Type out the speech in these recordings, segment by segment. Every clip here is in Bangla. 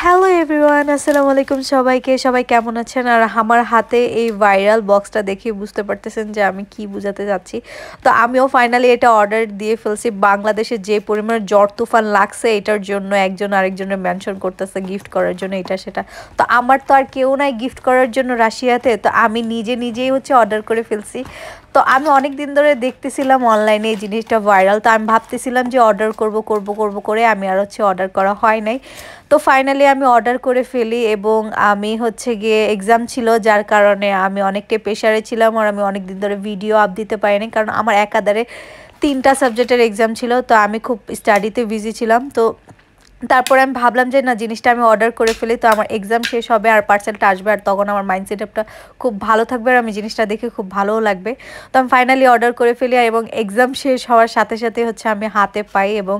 হ্যালো এভরিওয়ান, আসসালামু আলাইকুম সবাইকে। সবাই কেমন আছেন? আর আমার হাতে এই ভাইরাল বক্সটা দেখে বুঝতে পারতেছেন যে আমি কি বোঝাতে চাচ্ছি। তো আমিও ফাইনালি এটা অর্ডার দিয়ে ফেলছি। বাংলাদেশে যে পরিমাণে ঝড় তুফান লাগছে এটার জন্য একজন আরেকজনের মেনশন করতেছে গিফট করার জন্য এটা সেটা। তো আমার তো আর কেউ নাই গিফট করার জন্য রাশিয়াতে, তো আমি নিজেই হচ্ছে অর্ডার করে ফেলছি। তো আমি অনেক দিন ধরে দেখতেছিলাম অনলাইনে এই জিনিসটা ভাইরাল, তো আমি ভাবতেছিলাম যে অর্ডার করব করে আমি আর হচ্ছে অর্ডার করা হয় নাই। তো ফাইনালি আমি অর্ডার করে ফেলি এবং আমি হচ্ছে গিয়ে এক্সাম ছিল যার কারণে আমি অনেকটাই প্রেশারে ছিলাম আর আমি অনেক দিন ধরে ভিডিও আপ দিতে পারিনি, কারণ আমার একাধারে 3টা সাবজেক্টের এক্সাম ছিল। তো আমি খুব স্টাডিতে বিজি ছিলাম। তো তারপরে আমি ভাবলাম যে না, জিনিসটা আমি অর্ডার করে ফেলি, তো আমার এক্সাম শেষ হবে আর পার্সেলটা আসবে আর তখন আমার মাইন্ড সেটআপটা খুব ভালো থাকবে আর আমি জিনিসটা দেখে খুব ভালোও লাগবে। তো আমি ফাইনালি অর্ডার করে ফেলি এবং এক্সাম শেষ হওয়ার সাথে সাথে হচ্ছে আমি হাতে পাই এবং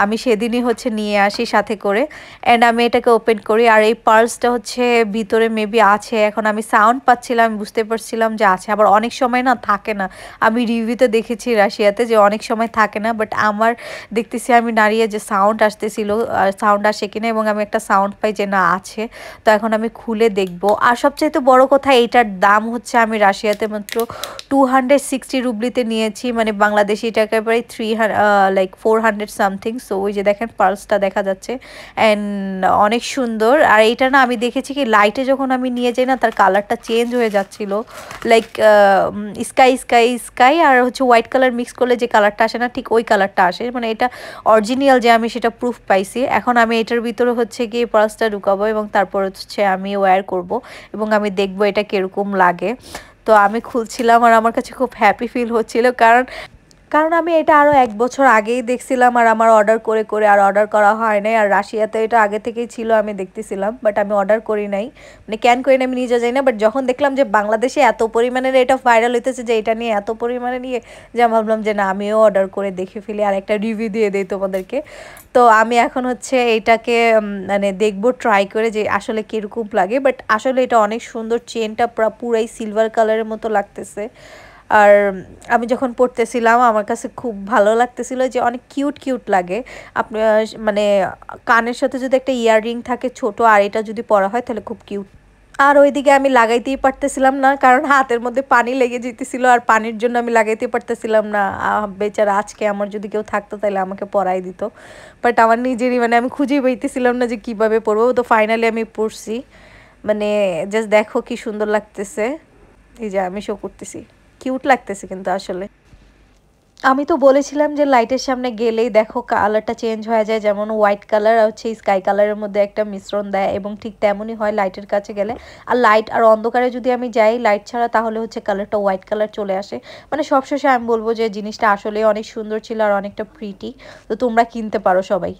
আমি সেদিনই হচ্ছে নিয়ে আসি সাথে করে। অ্যান্ড আমি এটাকে ওপেন করি আর এই পার্সটা হচ্ছে ভিতরে মেবি আছে। এখন আমি সাউন্ড পাচ্ছিলাম, আমি বুঝতে পারছিলাম যে আছে, আবার অনেক সময় না থাকে না। আমি রিভিউতে দেখেছি রাশিয়াতে যে অনেক সময় থাকে না, বাট আমার দেখতেছি আমি নাড়িয়ে যে সাউন্ড আসতেছিল সাউন্ড আসে কিনা এবং আমি একটা সাউন্ড পাই যে না আছে। তো এখন আমি খুলে দেখব। আর সবচাইতে বড় কথা, এইটার দাম হচ্ছে আমি রাশিয়াতে মাত্র 260 রুবলিতে নিয়েছি, মানে বাংলাদেশি টাকায় প্রায় 400 সামথিং। সো ওই যে দেখেন পার্সটা দেখা যাচ্ছে অ্যান্ড অনেক সুন্দর। আর এইটা না আমি দেখেছি কি লাইটে যখন আমি নিয়ে যাই না তার কালারটা চেঞ্জ হয়ে যাচ্ছিল, লাইক স্কাই আর হচ্ছে হোয়াইট কালার মিক্স করলে যে কালারটা আসে না ঠিক ওই কালারটা আসে, মানে এটা অরিজিনাল যে আমি সেটা প্রুফ পাইছি। এখন আমি এটার ভিতরে হচ্ছে গিয়ে পার্সটা ঢুকাবো এবং তারপর হচ্ছে আমি ওয়্যার করব এবং আমি দেখবো এটা কিরকম লাগে। তো আমি খুলছিলাম আর আমার কাছে খুব হ্যাপি ফিল হচ্ছিল, কারণ কারণ আমি এটা আরও 1 বছর আগেই দেখছিলাম আর আমার অর্ডার করে আর অর্ডার করা হয় নাই। আর রাশিয়াতে এটা আগে থেকেই ছিল, আমি দেখতেছিলাম, বাট আমি অর্ডার করি নাই, মানে ক্যান করি না, আমি নিজে যাই না। বাট যখন দেখলাম যে বাংলাদেশে এত পরিমাণের এটা ভাইরাল হইতেছে যে এটা নিয়ে এত পরিমাণে নিয়ে, যে আমি ভাবলাম যে না আমিও অর্ডার করে দেখে ফেলি আর একটা রিভিউ দিয়ে দিই তোমাদেরকে। তো আমি এখন হচ্ছে এইটাকে মানে দেখবো ট্রাই করে যে আসলে কীরকম লাগে। বাট আসলে এটা অনেক সুন্দর, চেনটা পুরাই সিলভার কালারের মতো লাগতেছে। আর আমি যখন পড়তেছিলাম আমার কাছে খুব ভালো লাগতেছিল যে অনেক কিউট লাগে। আপনি মানে কানের সাথে যদি একটা ইয়াররিং থাকে ছোট আর এটা যদি পরা হয় তাহলে খুব কিউট। আর ওইদিকে আমি লাগাইতেই পারতেছিলাম না, কারণ হাতের মধ্যে পানি লেগে যেতেছিল আর পানির জন্য আমি লাগাইতে পারতেছিলাম না। বেচারা আজকে আমার যদি কেউ থাকতো তাহলে আমাকে পরাই দিত, বাট আমার নিজেরই মানে আমি খুঁজেই পাইতেছিলাম না যে কিভাবে পরবো। তো ফাইনালি আমি পরছি, মানে জাস্ট দেখো কি সুন্দর লাগতেছে। এই যে আমি শো করতেছি, কিউট লাগতেছে কিন্তু আসলে। আমি তো বলেছিলাম যে লাইটের সামনে গেলেই দেখো কালারটা চেঞ্জ হয়ে যায়, যেমন হোয়াইট কালার আর হচ্ছে স্কাই কালারের মধ্যে একটা মিশ্রণ দেয় এবং ঠিক তেমনই হয় লাইটের কাছে গেলে। আর লাইট আর অন্ধকারে যদি আমি যাই লাইট ছাড়া তাহলে হচ্ছে কালারটা হোয়াইট কালার চলে আসে। মানে সবশেষে আমি বলবো যে জিনিসটা আসলে অনেক সুন্দর ছিল আর অনেকটা প্রিটি। তো তোমরা কিনতে পারো সবাই।